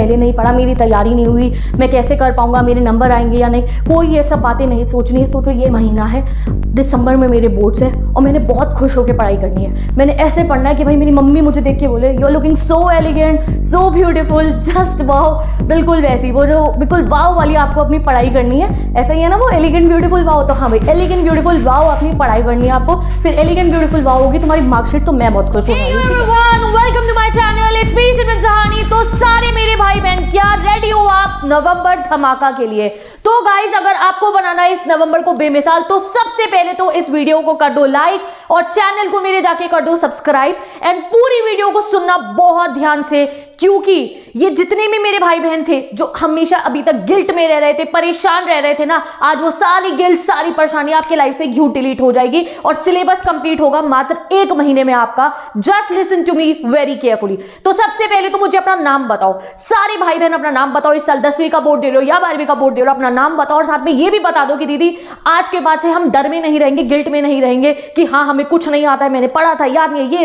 पहले नहीं पढ़ा, मेरी तैयारी नहीं हुई, मैं कैसे कर पाऊंगा, मेरे नंबर आएंगे या नहीं, कोई ये सब बातें नहीं सोचनी है। सोचो ये महीना है, दिसंबर में मेरे बोर्ड्स हैं और मैंने बहुत खुश होकर पढ़ाई करनी है। मैंने ऐसे पढ़ना है कि भाई मेरी मम्मी मुझे देख के बोले you are looking so elegant, so beautiful, just wow. बिल्कुल वैसी वो जो बिल्कुल वाओ वाली आपको अपनी पढ़ाई करनी है। ऐसा ही है ना वो एलिगेंट ब्यूटीफुल वाओ, तो हाँ भाई एलिगेंट ब्यूटीफुल वाओ अपनी पढ़ाई करनी है आपको। फिर एलिगेंट ब्यूटीफुल वाओ होगी तुम्हारी मार्कशीट, तो मैं बहुत खुश हूँ। Welcome to my channel, it's me Simran Sahani. तो सारे मेरे भाई बहन क्या रेडी हो आप नवंबर धमाका के लिए? तो गाइस अगर आपको बनाना है इस नवंबर को बेमिसाल, तो सबसे पहले तो इस वीडियो को कर दो लाइक और चैनल को मेरे जाके कर दो सब्सक्राइब एंड पूरी वीडियो को सुनना बहुत ध्यान से, क्योंकि ये जितने भी मेरे भाई बहन थे जो हमेशा अभी तक गिल्ट में रह रहे थे, परेशान रह रहे थे ना, आज वो सारी गिल्ट, सारी परेशानी आपके लाइफ से यूं डिलीट हो जाएगी और सिलेबस कंप्लीट होगा मात्र 1 महीने में आपका। Just listen to me very carefully. तो सबसे पहले तो मुझे अपना नाम बताओ, सारे भाई बहन अपना नाम बताओ। इस साल 10वीं का बोर्ड दे रहे हो या 12वीं का बोर्ड दे रहे हो, अपना नाम बताओ और साथ में ये भी बता दो कि दीदी आज के बाद से हम डर में नहीं रहेंगे, गिल्ट में नहीं रहेंगे कि हाँ हमें कुछ नहीं आता है, मैंने पढ़ा था, याद नहीं है।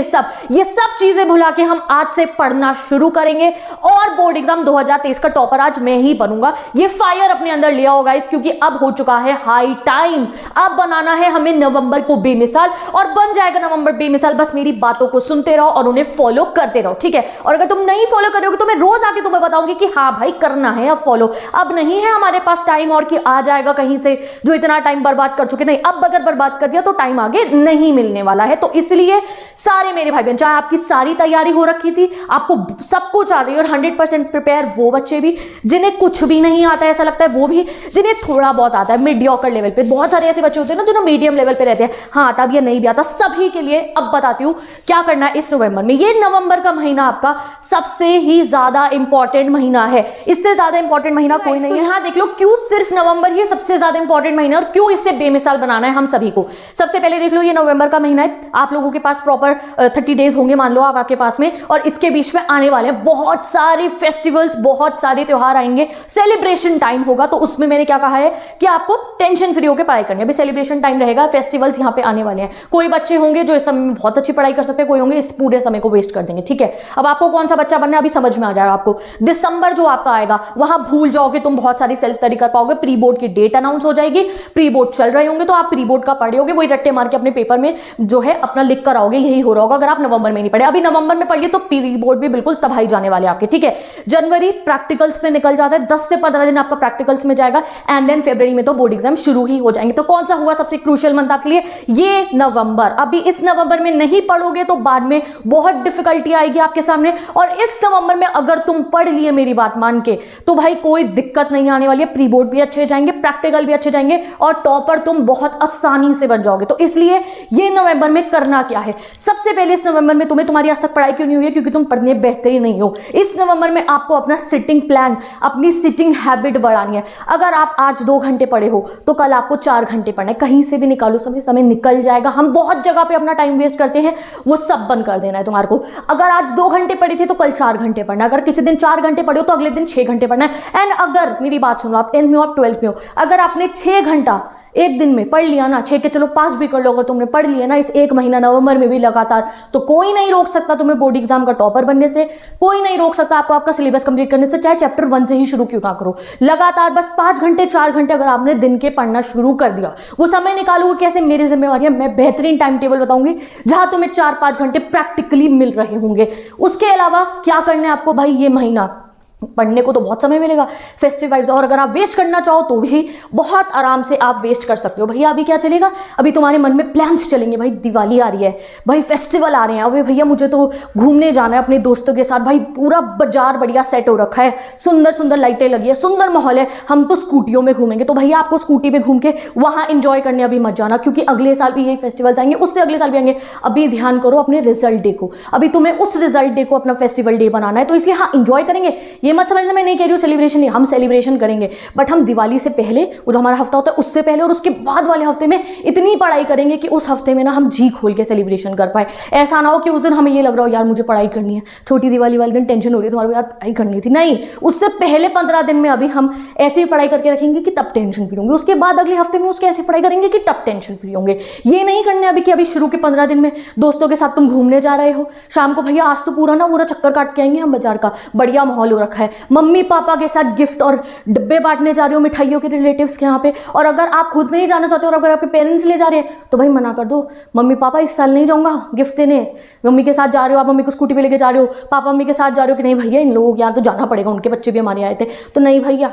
ये सब चीजें भुला के हम आज से पढ़ना शुरू करेंगे और बोर्ड एग्जाम 2023 का टॉपर आज मैं ही बनूंगा। ये फायर अपने अंदर लिया होगा इस, क्योंकि अब हो चुका है हाई टाइम। अब बनाना है हमें नवंबर को बेमिसाल और बन जाएगा नवंबर बेमिसाल। बस मेरी बातों को सुनते रहो और उन्हें फॉलो करते रहो, ठीक है? और अगर तुम नहीं फॉलो करोगे तो मैं रोज आके तुम्हें बताऊंगी कि हाँ भाई करना है अब फॉलो। अब नहीं है हमारे पास टाइम और कि आ जाएगा कहीं से जो इतना टाइम बर्बाद कर चुके, नहीं। अब अगर बर्बाद कर दिया तो टाइम आगे नहीं मिलने वाला है। तो इसलिए सारे मेरे भाई बहन, चाहे आपकी सारी तैयारी हो रखी थी, आपको सब कुछ आ रही है और 100% प्रिपेयर, वो बच्चे भी जिन्हें कुछ भी नहीं आता है ऐसा लगता है, वो भी जिन्हें थोड़ा बहुत आता है मीडियोकर लेवल पे, बहुत सारे ऐसे बच्चे होते हैं ना जो मीडियम लेवल पे रहते हैं, हाँ आता भी या नहीं भी आता, सभी के लिए अब बताती हूँ क्या करना है इस नवंबर में। ये नवंबर का महीना आपका सबसे ही ज्यादा इंपॉर्टेंट महीना है, इससे ज्यादा इंपॉर्टेंट महीना कोई नहीं है। हाँ देख लो क्यों सिर्फ नवंबर ही सबसे ज्यादा इंपॉर्टेंट महीना और क्यों इससे बेमिसाल बनाना है हम सभी को। सबसे पहले देख लो ये नवंबर का महीना है, आप लोगों के पास प्रॉपर 30 डेज होंगे मान लो आप आपके पास में, और इसके बीच में आने वाले हैं बहुत सारे फेस्टिवल्स, बहुत सारे त्योहार आएंगे, सेलिब्रेशन टाइम होगा। तो उसमें मैंने क्या कहा है कि आपको टेंशन फ्री होकर पढ़ाई करनी है। अभी सेलिब्रेशन टाइम रहेगा, फेस्टिवल्स यहाँ पे आने वाले हैं। कोई बच्चे होंगे जो इस समय में बहुत अच्छी पढ़ाई कर सकते हैं, कोई होंगे इस पूरे समय को वेस्ट कर देंगे, ठीक है? अब आपको कौन सा बच्चा बनना है अभी समझ में आ जाएगा आपको। दिसंबर जो आपका आएगा वहां भूल जाओगे तुम, बहुत सारी सेल्फ स्टडी कर पाओगे। प्री बोर्ड की डेट अनाउंस हो जाएगी, प्री बोर्ड चल रहे होंगे तो आप प्री बोर्ड का पढ़े होगे, वही रट्टे मार के अपने पेपर में जो है अपना लिख कर आओगे। यही हो रहा होगा अगर आप नवंबर में नहीं पढ़े। अभी नवंबर में पढ़िए तो प्री बोर्ड भी बिल्कुल तबाही जाने वाले आपके, ठीक है? जनवरी प्रैक्टिकल्स में निकल जाता है, 10 से 15 दिन आपका प्रैक्टिकल्स में जाएगा एंड देन फरवरी में तो बोर्ड एग्जाम शुरू ही हो जाएंगे। तो कौन सा हुआ सबसे क्रूशियल मंथ आपके लिए? ये नवंबर। अभी इस नवंबर में नहीं पढ़ोगे तो बाद में बहुत डिफिकल्टी आएगी आपके सामने, और इस नवंबर में अगर तुम पढ़ लिए मेरी बात मान के तो भाई कोई दिक्कत नहीं आने वाली है। प्री बोर्ड भी अच्छे जाएंगे, प्रैक्टिकल भी अच्छे जाएंगे और टॉपर तुम बहुत आसानी से बन जाओगे। तो इसलिए ये नवंबर में करना क्या है? सबसे पहले इस नवंबर में तुम्हें तुम्हारी आज तक पढ़ाई क्यों नहीं हुई है? क्योंकि तुम पढ़ने बैठते ही नहीं हो। इस नवंबर में आपको अपना सिटिंग प्लान, अपनी सिटिंग हैबिट बढ़ानी है। अगर आप आज 2 घंटे पढ़े हो तो कल आपको 4 घंटे पढ़ना है। कहीं से भी निकालो, समय निकल जाएगा। हम बहुत जगह पे अपना टाइम वेस्ट करते हैं, वो सब बंद कर देना है तुम्हारे को। अगर आज 2 घंटे पढ़े थे तो कल 4 घंटे पढ़ना है। अगर किसी दिन 4 घंटे पढ़े हो तो अगले दिन 6 घंटे पढ़ना है। एंड अगर मेरी बात सुनो, आप 10th में हो, आप 12th में हो, अगर आपने 6 घंटा एक दिन में पढ़ लिया ना, 6 के चलो 5 भी कर लो, अगर तुमने पढ़ लिया ना इस 1 महीना नवंबर में भी लगातार, तो कोई नहीं रोक सकता तुम्हें बोर्ड एग्जाम का टॉपर बनने से। कोई नहीं रोक सकता आपको आपका सिलेबस कंप्लीट करने से, चाहे चैप्टर 1 से ही शुरू क्यों ना करो। लगातार बस 5 घंटे 4 घंटे अगर आपने दिन के पढ़ना शुरू कर दिया, वो समय निकालोगे कैसे, मेरी जिम्मेवारी है। मैं बेहतरीन टाइम टेबल बताऊंगी जहां तुम्हें 4-5 घंटे प्रैक्टिकली मिल रहे होंगे। उसके अलावा क्या करना है आपको भाई? ये महीना पढ़ने को तो बहुत समय मिलेगा, फेस्टिव वाइब्स, और अगर आप वेस्ट करना चाहो तो भी बहुत आराम से आप वेस्ट कर सकते हो। भैया अभी क्या चलेगा? अभी तुम्हारे मन में प्लान्स चलेंगे, भाई दिवाली आ रही है, भाई फेस्टिवल आ रहे हैं, अभी भैया मुझे तो घूमने जाना है अपने दोस्तों के साथ, भाई पूरा बाजार बढ़िया सेट हो रखा है, सुंदर सुंदर लाइटें लगी है, सुंदर माहौल है, हम तो स्कूटियों में घूमेंगे। तो भैया आपको स्कूटी पे घूम के वहाँ इंजॉय करने अभी मत जाना, क्योंकि अगले साल भी यही फेस्टिवल्स आएंगे, उससे अगले साल भी आएंगे। अभी ध्यान करो अपने रिजल्ट डे को, अभी तुम्हें उस रिजल्ट डे को अपना फेस्टिवल डे बनाना है। तो इसलिए हाँ इंजॉय करेंगे, ये मत समझना मैं नहीं कह रही हूँ सेलिब्रेशन नहीं, हम सेलिब्रेशन करेंगे, बट हम दिवाली से पहले वो जो हमारा हफ्ता होता है उससे पहले और उसके बाद वाले हफ्ते में इतनी पढ़ाई करेंगे कि उस हफ्ते में ना हम जी खोल के सेलिब्रेशन कर पाए। ऐसा ना हो कि उस दिन हमें ये लग रहा हो यार मुझे पढ़ाई करनी है, छोटी दिवाली वाले दिन टेंशन हो रही है तुम्हारे यार पढ़ाई करनी थी, नहीं, उससे पहले 15 दिन में अभी हम ऐसी पढ़ाई करके रखेंगे कि तब टेंशन फ्री होंगे, उसके बाद अगले हफ्ते में उसके ऐसी पढ़ाई करेंगे कि तब टेंशन फ्री होंगे। ये नहीं करने अभी कि अभी शुरू के 15 दिन में दोस्तों के साथ तुम घूमने जा रहे हो, शाम को भैया आज तो पूरा चक्कर काट के आएंगे हम बाजार का, बढ़िया माहौल हो रखा है, मम्मी पापा के साथ गिफ्ट और डब्बे बांटने जा रहे हो मिठाइयों के रिलेटिव्स के यहाँ पे, और अगर आप खुद नहीं जाना चाहते हो और अगर आपके पेरेंट्स ले जा रहे हैं तो भाई मना कर दो, मम्मी पापा इस साल नहीं जाऊँगा गिफ्ट देने। मम्मी के साथ जा रहे हो आप, मम्मी को स्कूटी पे लेके जा रहे हो, पापा मम्मी के साथ जा रहे हो कि नहीं भैया इन लोगों के यहाँ तो जाना पड़ेगा, उनके बच्चे भी हमारे आए थे, तो नहीं भैया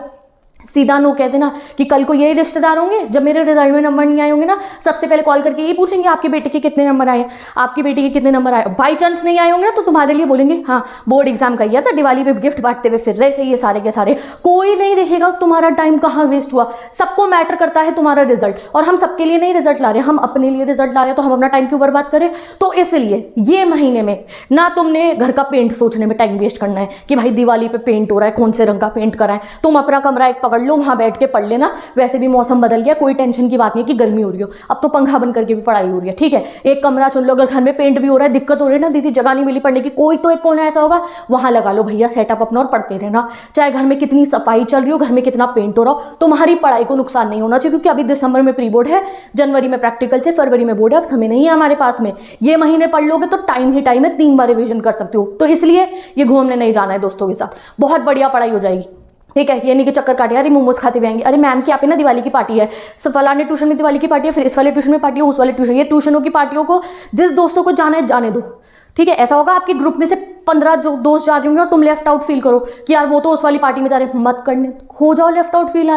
सीधा नो कह देना। कि कल को यही रिश्तेदार होंगे जब मेरे रिजल्ट में नंबर नहीं आए होंगे ना, सबसे पहले कॉल करके यही पूछेंगे आपके बेटे के कितने नंबर आए, आपकी बेटी के कितने नंबर आए। बाई चांस नहीं आए होंगे ना तो तुम्हारे लिए बोलेंगे हाँ बोर्ड एग्जाम का था, दिवाली पे गिफ्ट बांटते हुए फिर रहे थे ये सारे के सारे। कोई नहीं देखेगा तुम्हारा टाइम कहाँ वेस्ट हुआ, सबको मैटर करता है तुम्हारा रिजल्ट, और हम सबके लिए नहीं रिजल्ट ला रहे, हम अपने लिए रिजल्ट ला रहे हैं, तो हम अपना टाइम क्यों बर्बाद करें। तो इसलिए ये महीने में ना तुमने घर का पेंट सोचने में टाइम वेस्ट करना है कि भाई दिवाली पे पेंट हो रहा है कौन से रंग का पेंट कराएं, तुम अपना कमरा एक पकड़ लो, वहां बैठ के पढ़ लेना। वैसे भी मौसम बदल गया, कोई टेंशन की बात नहीं कि गर्मी हो रही हो, अब तो पंखा बंद करके भी पढ़ाई हो रही है, ठीक है। एक कमरा चुन लो, अगर घर में पेंट भी हो रहा है दिक्कत हो रही है ना दीदी जगह नहीं मिली पढ़ने की, कोई तो एक कोना ऐसा होगा वहां लगा लो भैया सेटअप अपना और पढ़ते रहना। चाहे घर में कितनी सफाई चल रही हो, घर में कितना पेंट हो रहा हो, तुम्हारी पढ़ाई को नुकसान नहीं होना चाहिए, क्योंकि अभी दिसंबर में प्री बोर्ड है, जनवरी में प्रैक्टिकल से, फरवरी में बोर्ड है, अब समय नहीं है हमारे पास में। ये महीने पढ़ लोगे तो टाइम ही टाइम है, 3 बार रिवीजन कर सकते हो। तो इसलिए ये घूमने नहीं जाना है दोस्तों के साथ, बहुत बढ़िया पढ़ाई हो जाएगी, ठीक है। ये नहीं कि चक्कर काटे अरे मोमोज खाते हुए आएंगे, अरे मैम की आप ना दिवाली की पार्टी है, फलाने ट्यूशन में दिवाली की पार्टी है, फिर इस वाले ट्यूशन में पार्टी है, उस वाले ट्यूशन, ये ट्यूशनों की पार्टियों को जिस दोस्तों को जाना है जाने दो, ठीक है। ऐसा होगा आपके ग्रुप में से 15 जो दोस्त जा रहे होंगे और तुम लेफ्ट आउट फील करो कि यार वो तो उस वाली पार्टी में जा रहे हैं, मत करने, हो जाओ लेफ्ट आउट फील।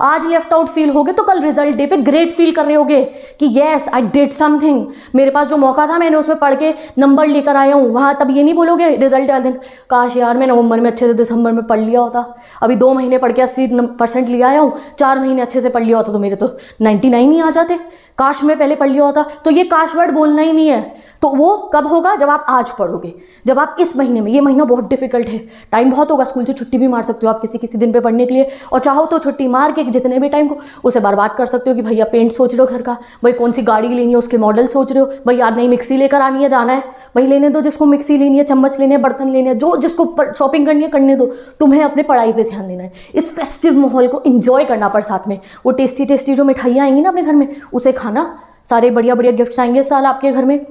आज लेफ्ट आउट फील होगे तो कल रिजल्ट डे पे ग्रेट फील कर रहे होगे कि येस आई डिड समथिंग, मेरे पास जो मौका था मैंने उसमें पढ़ के नंबर लेकर आया हूँ वहाँ। तब ये नहीं बोलोगे रिजल्ट वाले दिन काश यार मैं नवंबर में अच्छे से दिसंबर में पढ़ लिया होता, अभी 2 महीने पढ़ के 80% ले आया हूँ, 4 महीने अच्छे से पढ़ लिया होता तो मेरे तो 99 ही आ जाते, काश मैं पहले पढ़ लिया होता। तो ये काश वर्ड बोलना ही नहीं है। तो वो कब होगा, जब आप आज पढ़ोगे, जब आप इस महीने में, ये महीना बहुत डिफिकल्ट है, टाइम बहुत होगा, स्कूल से छुट्टी भी मार सकते हो आप किसी किसी दिन पे पढ़ने के लिए, और चाहो तो छुट्टी मार के जितने भी टाइम को उसे बर्बाद कर सकते हो कि भैया पेंट सोच रहे हो घर का, भाई कौन सी गाड़ी लेनी है उसके मॉडल सोच रहे हो, भाई यार नई मिक्सी लेकर आनी है जाना है, भाई लेने दो जिसको मिक्सी लेनी है, चम्मच लेने हैं, बर्तन लेने हैं, जो जिसको शॉपिंग करनी है करने दो, तुम्हें अपने पढ़ाई पर ध्यान देना है। इस फेस्टिव माहौल को इंजॉय करना, पर साथ में वो टेस्टी टेस्टी जो मिठाइयाँ आएंगी ना अपने घर में उसे खाना, सारे बढ़िया बढ़िया गिफ्ट्स आएंगे इस साल आपके घर में,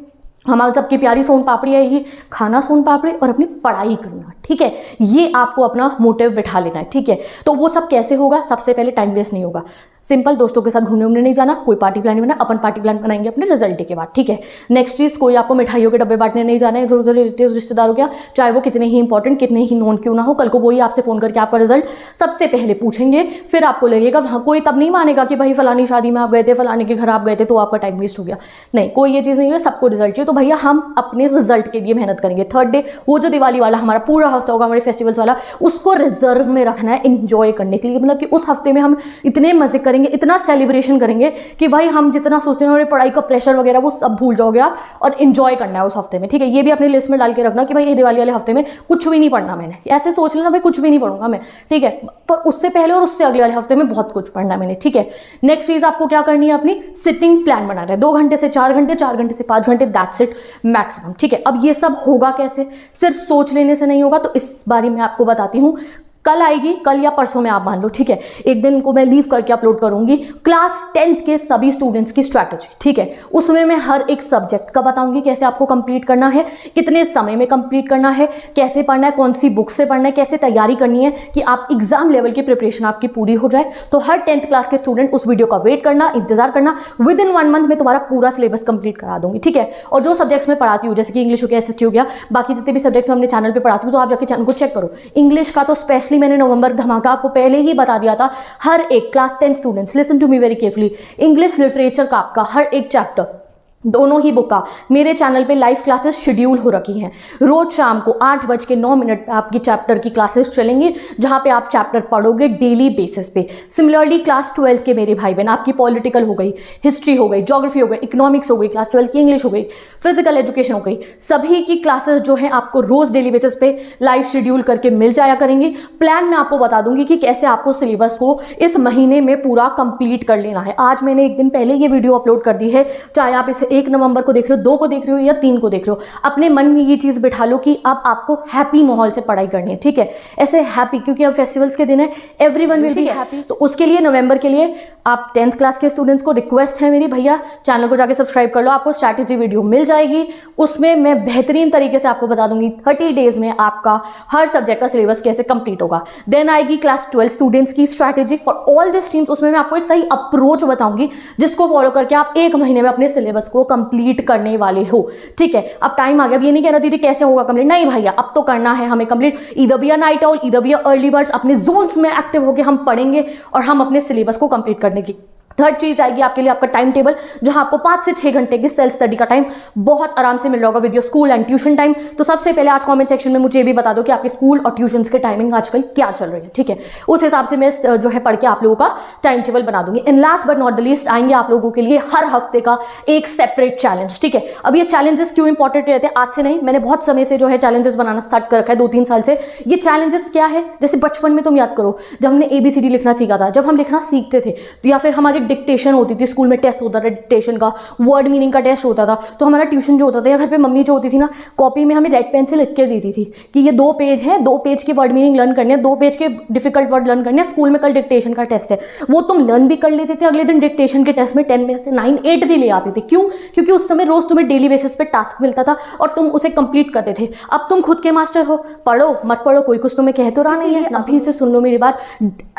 हमारे सबकी प्यारी सोन पापड़ी आएगी, खाना सोन पापड़ी और अपनी पढ़ाई करना, ठीक है। ये आपको अपना मोटिव बिठा लेना है, ठीक है। तो वो सब कैसे होगा, सबसे पहले टाइम वेस्ट नहीं होगा, सिंपल दोस्तों के साथ घूमने उमने नहीं जाना, कोई पार्टी प्लान नहीं बना, अपन पार्टी प्लान बनाएंगे अपने रिजल्ट डे के बाद, ठीक है। नेक्स्ट चीज़, कोई आपको मिठाइयों के डब्बे बांटने नहीं जाना है इधर उधर रिलेटिव्स रिश्तेदारों के, चाहे वो कितने ही इंपॉर्टेंट कितने ही नॉन क्यों ना हो, कल को वही आपसे फ़ोन करके आपका रिजल्ट सबसे पहले पूछेंगे, फिर आपको लगेगा वहाँ कोई तब नहीं मानेगा कि भाई फलानी शादी में आप गए थे, फलाने के घर आप गए थे तो आपका टाइम वेस्ट हो गया, नहीं, कोई ये चीज़ नहीं है, सबको रिजल्ट चाहिए। तो भैया हम अपने रिजल्ट के लिए मेहनत करेंगे। थर्ड डे वो जो दिवाली वाला हमारा पूरा हफ्ता होगा हमारे फेस्टिवल्स वाला, उसको रिजर्व में रखना है एंजॉय करने के लिए, मतलब कि उस हफ्ते में हम इतने मजे करेंगे, इतना सेलिब्रेशन करेंगे कि भाई हम जितना सोचते हैं हमारी पढ़ाई का प्रेशर वगैरह वो सब भूल जाओगे आप, और एंजॉय करना है उस हफ्ते में, ठीक है। ये भी अपनी लिस्ट में डाल के रखना कि भाई ये दिवाली वाले हफ्ते में कुछ भी नहीं पढ़ना, मैंने ऐसे सोच लेना भाई कुछ भी नहीं पढ़ूंगा मैं, ठीक है, पर उससे पहले और उससे अगले वाले हफ्ते में बहुत कुछ पढ़ना मैंने, ठीक है। नेक्स्ट चीज आपको क्या करनी है, अपनी सिटिंग प्लान बनाना है, 2 घंटे से 4 घंटे, 4 घंटे से 5 घंटे, दैट्स इट मैक्सिमम, ठीक है। अब ये सब होगा कैसे, सिर्फ सोच लेने से नहीं होगा, तो इस बारे में आपको बताती हूँ। कल आएगी, कल या परसों में आप मान लो, ठीक है, एक दिन को मैं लीव करके अपलोड करूंगी क्लास 10th के सभी स्टूडेंट्स की स्ट्रैटेजी, ठीक है। उसमें मैं हर एक सब्जेक्ट का बताऊंगी कैसे आपको कंप्लीट करना है, कितने समय में कंप्लीट करना है, कैसे पढ़ना है, कौन सी बुक से पढ़ना है, कैसे तैयारी करनी है कि आप एग्जाम लेवल की प्रिपरेशन आपकी पूरी हो जाए। तो हर 10th क्लास के स्टूडेंट उस वीडियो का वेट करना, इंतजार करना, विद इन 1 मंथ में तुम्हारा पूरा सिलेबस कंप्लीट करा दूंगी, ठीक है। और जो सब्जेक्ट्स में पढ़ाती हूँ जैसे कि इंग्लिश हो गया, SST हो गया, बाकी जितने भी सब्जेक्ट्स मैं अपने चैनल पर पढ़ाती हूँ तो आप जाके चैनल को चेक करो। इंग्लिश का तो स्पेशली मैंने नवंबर धमाका आपको पहले ही बता दिया था, हर एक class 10 students listen to me very carefully, English literature का आपका हर एक चैप्टर दोनों ही बुक का मेरे चैनल पे लाइव क्लासेस शेड्यूल हो रखी हैं। रोज शाम को 8:09 आपकी चैप्टर की क्लासेस चलेंगी जहां पे आप चैप्टर पढ़ोगे डेली बेसिस पे। सिमिलरली क्लास 12 के मेरे भाई बहन, आपकी पॉलिटिकल हो गई, हिस्ट्री हो गई, ज्योग्राफी हो गई, इकोनॉमिक्स हो गई, क्लास 12 की इंग्लिश हो गई, फिजिकल एजुकेशन हो गई, सभी की क्लासेस जो है आपको रोज डेली बेसिस पे लाइव शेड्यूल करके मिल जाया करेंगी। प्लान मैं आपको बता दूंगी कि कैसे आपको सिलेबस को इस महीने में पूरा कंप्लीट कर लेना है। आज मैंने एक दिन पहले ये वीडियो अपलोड कर दी है, चाहे आप इसे 1 नवंबर को देख रहे हो, 2 को देख रहे हो या 3 को देख रहे हो, अपने मन में ये चीज़ बिठा लो कि अब आपको हैप्पी माहौल से पढ़ाई करनी है, ठीक है, ऐसे हैप्पी, क्योंकि अब फेस्टिवल्स के दिन है, एवरीवन विल बी हैप्पी। तो उसके लिए नवंबर के लिए आप 10th क्लास के स्टूडेंट्स को रिक्वेस्ट है मेरी, भैया चैनल को जाके सब्सक्राइब कर लो, आपको स्ट्रैटेजी वीडियो मिल जाएगी, उसमें मैं बेहतरीन तरीके से आपको बता दूंगी 30 डेज में आपका हर सब्जेक्ट का सिलेबस कैसे कंप्लीट होगा। देन आएगी क्लास 12 स्टूडेंट्स की strategy for all the streams, उसमें मैं आपको एक सही अप्रोच बताऊंगी जिसको फॉलो करके आप 1 महीने में अपने सिलेबस को कंप्लीट करने वाले हो, ठीक है। अब टाइम आ गया, अब ये नहीं कहना दीदी कैसे होगा कंप्लीट, नहीं भैया अब तो करना है हमें complete, either be night owl, either be early birds, अपने जोन्स में एक्टिव होकर हम पढ़ेंगे और हम अपने सिलेबस को कंप्लीट करने की। थर्ड चीज आएगी आपके लिए आपका टाइम टेबल, जहां आपको 5 से 6 घंटे की सेल्फ स्टडी का टाइम बहुत आराम से मिल रहा होगा with your school and tuition time. तो सबसे पहले आज कमेंट सेक्शन में मुझे ये भी बता दो कि आपके स्कूल और ट्यूशंस के टाइमिंग आजकल क्या चल रही है, ठीक है, उस हिसाब से मैं जो है पढ़ के आप लोगों का टाइम टेबल बना दूंगी। And last but not the least आएंगे आप लोगों के लिए हर हफ्ते का एक सेपरेट चैलेंज, ठीक है। अब ये चैलेंजेस क्यों इंपॉर्टेंट रहते हैं, आज से नहीं, मैंने बहुत समय से जो है चैलेंजेस बनाना स्टार्ट कर रखा है, 2-3 साल से। ये चैलेंजेस क्या है, जैसे बचपन में तुम याद करो जब हमने ABCD लिखना सीखा था, जब हम लिखना सीखते थे तो या फिर हमारी डिक्टेशन होती थी, स्कूल में टेस्ट होता था डिक्टेशन का, वर्ड मीनिंग का टेस्ट होता था, तो हमारा ट्यूशन जो होता था या घर पे मम्मी जो होती थी ना, कॉपी में हमें रेड पेन से लिख के देती थी कि ये 2 पेज है, 2 पेज के वर्ड मीनिंग लर्न करने हैं, 2 पेज के डिफिकल्ट वर्ड लर्न करने हैं, स्कूल में कल डिक्टेशन का टेस्ट है। वो तुम लर्न भी कर लेते थे, अगले दिन डिक्टेशन के टेस्ट में 10 में से 9, 8 भी ले आते थे। क्यों? क्योंकि उस समय रोज तुम्हें डेली बेसिस पे टास्क मिलता था और तुम उसे कंप्लीट करते थे। अब तुम खुद के मास्टर हो, पढ़ो मत पढ़ो कोई कुछ तुम्हें कह तो रहा नहीं है। अभी से सुन लो मेरी बात,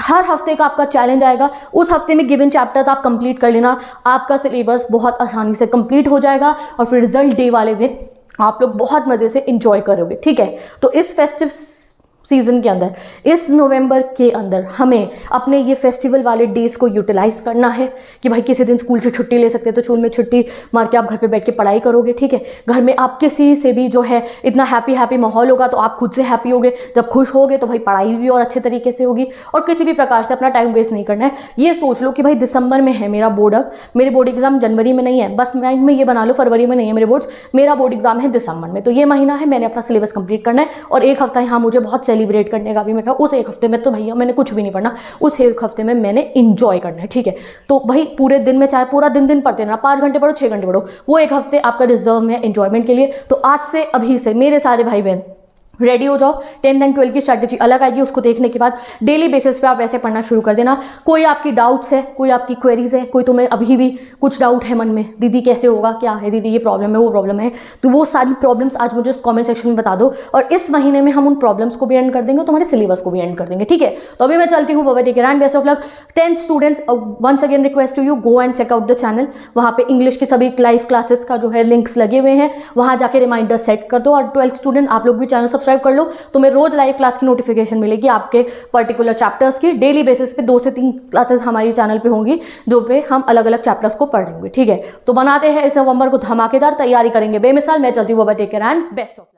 हर हफ्ते का आपका चैलेंज आएगा, उस हफ्ते में गिवन चैप्टर्स आप कंप्लीट कर लेना, आपका सिलेबस बहुत आसानी से कंप्लीट हो जाएगा और फिर रिजल्ट डे वाले दिन आप लोग बहुत मजे से एंजॉय करोगे, ठीक है। तो इस फेस्टिव सीजन के अंदर, इस नवंबर के अंदर हमें अपने ये फेस्टिवल वाले डेज को यूटिलाइज करना है कि भाई किसी दिन स्कूल से छुट्टी ले सकते हैं तो स्कूल में छुट्टी मार के आप घर पे बैठ के पढ़ाई करोगे, ठीक है। घर में आप किसी से भी जो है इतना हैप्पी माहौल होगा तो आप खुद से हैप्पी होगे, जब खुश होगे तो भाई पढ़ाई भी और अच्छे तरीके से होगी और किसी भी प्रकार से अपना टाइम वेस्ट नहीं करना है। ये सोच लो कि भाई दिसंबर में है मेरा बोर्ड, अब मेरे बोर्ड एग्जाम जनवरी में नहीं है, बस माइंड में ये बना लो फरवरी में नहीं है मेरे बोर्ड्स, मेरा बोर्ड एग्जाम है दिसंबर में। तो ये महीना है, मैंने अपना सिलेबस कंप्लीट करना है और एक हफ्ता यहाँ मुझे बहुत सेलिब्रेट करने का भी, उस एक हफ्ते में तो भैया मैंने कुछ भी नहीं पढ़ना, उस एक हफ्ते में मैंने एंजॉय करना है, ठीक है। तो भाई पूरे दिन में चाहे पूरा दिन पढ़ते रहना, 5 घंटे पढ़ो 6 घंटे पढ़ो, वो एक हफ्ते आपका रिजर्व में एंजॉयमेंट के लिए। तो आज से अभी से मेरे सारे भाई बहन रेडी हो जाओ, 10th एंड 12th की स्ट्रैटेजी अलग आएगी, उसको देखने के बाद डेली बेसिस पे आप वैसे पढ़ना शुरू कर देना। कोई आपकी डाउट्स है, कोई आपकी क्वेरीज है, कोई तुम्हें अभी भी कुछ डाउट है मन में, दीदी कैसे होगा, क्या है दीदी ये प्रॉब्लम है वो प्रॉब्लम है, तो वो सारी प्रॉब्लम्स आज मुझे कमेंट सेक्शन में बता दो और इस महीने में हम उन प्रॉब्लम्स को भी एंड कर देंगे और तुम्हारे सिलेबस को भी एंड कर देंगे, ठीक है। तो अभी मैं चलती हूँ, bye take care and best of luck. 10th students once again request to you, go and check out the channel, वहाँ पे इंग्लिश की सभी लाइव क्लासेस का जो है लिंक्स लगे हुए हैं, वहाँ जाके रिमाइंडर सेट कर दो। और 12th स्टूडेंट आप लोग भी चैनल सब्सक्राइब कर लो, तुम्हें रोज लाइव क्लास की नोटिफिकेशन मिलेगी आपके पर्टिकुलर चैप्टर्स की। डेली बेसिस पे 2 से 3 क्लासेस हमारी चैनल पे होंगी जो पे हम अलग अलग चैप्टर्स को पढ़ेंगे, ठीक है। तो बनाते हैं इस नवंबर को धमाकेदार, तैयारी करेंगे बेमिसाल। मैं चलती हूँ, bye take care and best of luck.